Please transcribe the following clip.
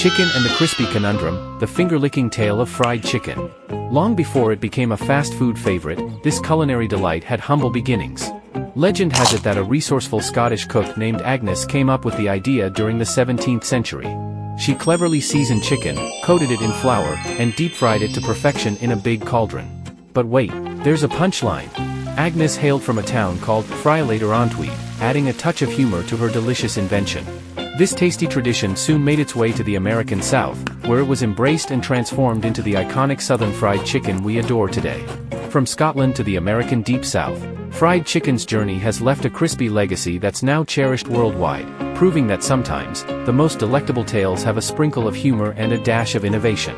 Chicken and the Crispy Conundrum, the finger-licking tale of fried chicken. Long before it became a fast food favorite, this culinary delight had humble beginnings. Legend has it that a resourceful Scottish cook named Agnes came up with the idea during the 17th century. She cleverly seasoned chicken, coated it in flour, and deep-fried it to perfection in a big cauldron. But wait, there's a punchline. Agnes hailed from a town called Fry-tastic, adding a touch of humor to her delicious invention. This tasty tradition soon made its way to the American South, where it was embraced and transformed into the iconic Southern fried chicken we adore today. From Scotland to the American Deep South, fried chicken's journey has left a crispy legacy that's now cherished worldwide, proving that sometimes, the most delectable tales have a sprinkle of humor and a dash of innovation.